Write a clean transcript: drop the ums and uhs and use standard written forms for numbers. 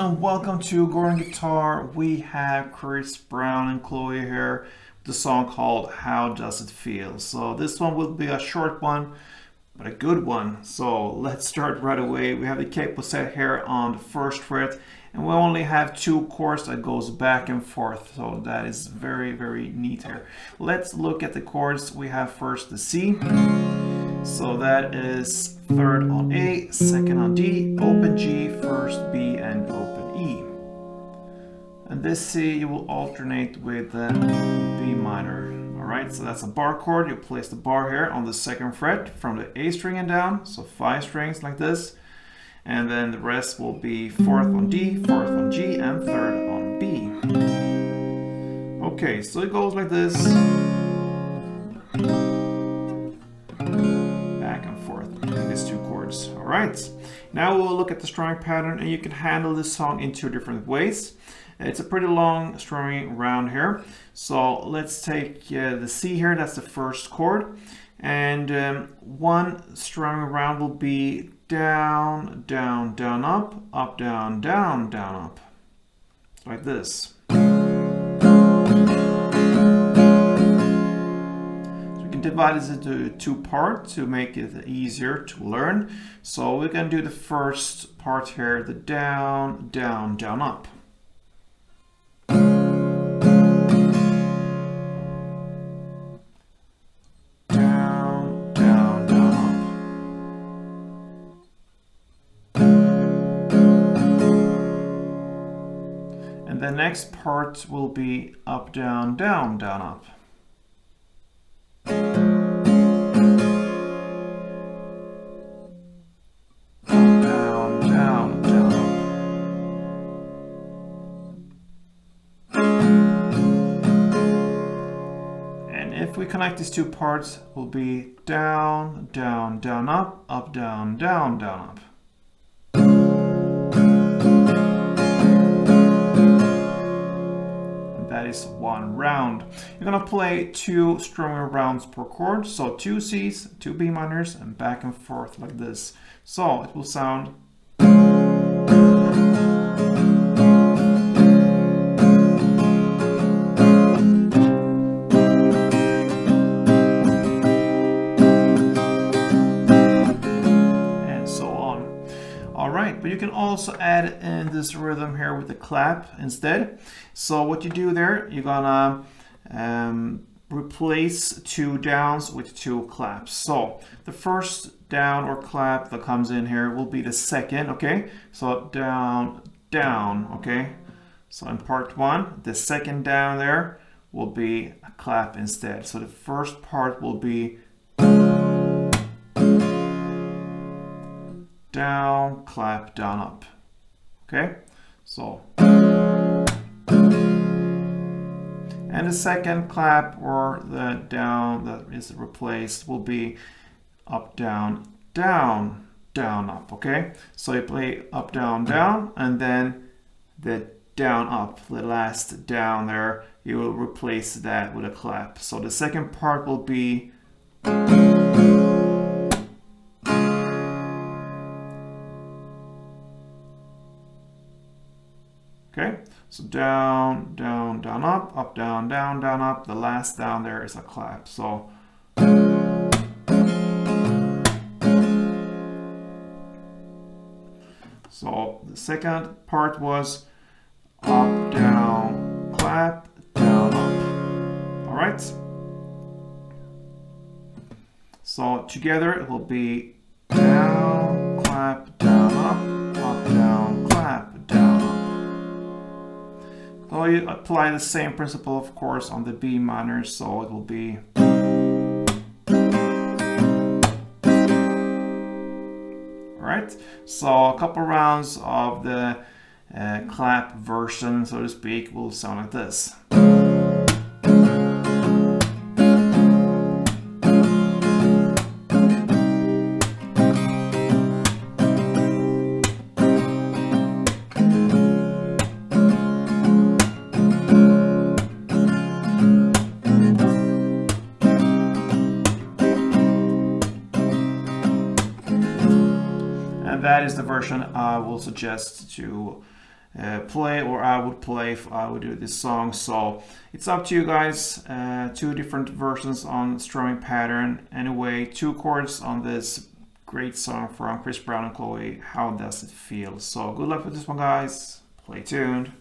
and welcome to Gordon Guitar. We have Chris Brown and CHLÖE here with the song called How Does It Feel? So this one will be a short one, but a good one. So let's start right away. We have the capo set here on the first fret, and we only have two chords that goes back and forth. So that is very, very neat here. Let's look at the chords. We have first the C. So that is third on A, second on D, open G, first B, and open E. And this C you will alternate with the B minor. Alright, so that's a bar chord. You place the bar here on the second fret from the A string and down, so 5 strings like this. And then the rest will be fourth on D, fourth on G, and third on B. Okay, so it goes like this. These two chords. All right, now we'll look at the strumming pattern, and you can handle this song in two different ways. It's a pretty long strumming round here, so let's take the C here. That's the first chord, and one strumming round will be down, down, down, up, down, down, down, up, like this. Divide this into two parts to make it easier to learn. So we can do the first part here, the down, down, down, up. Down, down, down, up. And the next part will be up, down, down, down, up. If we connect these two parts, will be down, down, down, up, down, down, down, up. And that is one round. You're gonna play two strumming rounds per chord, so two C's, two B minors, and back and forth like this. So it will sound. Alright, but you can also add in this rhythm here with the clap instead. So what you do there, you're gonna replace two downs with two claps. So the first down or clap that comes in here will be the second, okay? So down, down, okay? So in part one, the second down there will be a clap instead. So the first part will be down, clap, down, up. Okay, so. And the second clap or the down that is replaced will be up, down, down, down, up. Okay, so you play up, down, down, and then the down, up, the last down there, you will replace that with a clap. So the second part will be. Okay, so down, down, down, up, down, down, down, up. The last down there is a clap. So the second part was up, down, clap, down, up. All right. So together it will be down, clap, down, up, down, clap, down, up. So you apply the same principle, of course, on the B minor, so it will be. Alright, so a couple rounds of the clap version, so to speak, will sound like this. That is the version I will suggest to play, or I would play if I would do this song. So it's up to you guys. Two different versions on strumming pattern. Anyway, two chords on this great song from Chris Brown and CHLÖE. How does it feel? So good luck with this one, guys. Play tuned.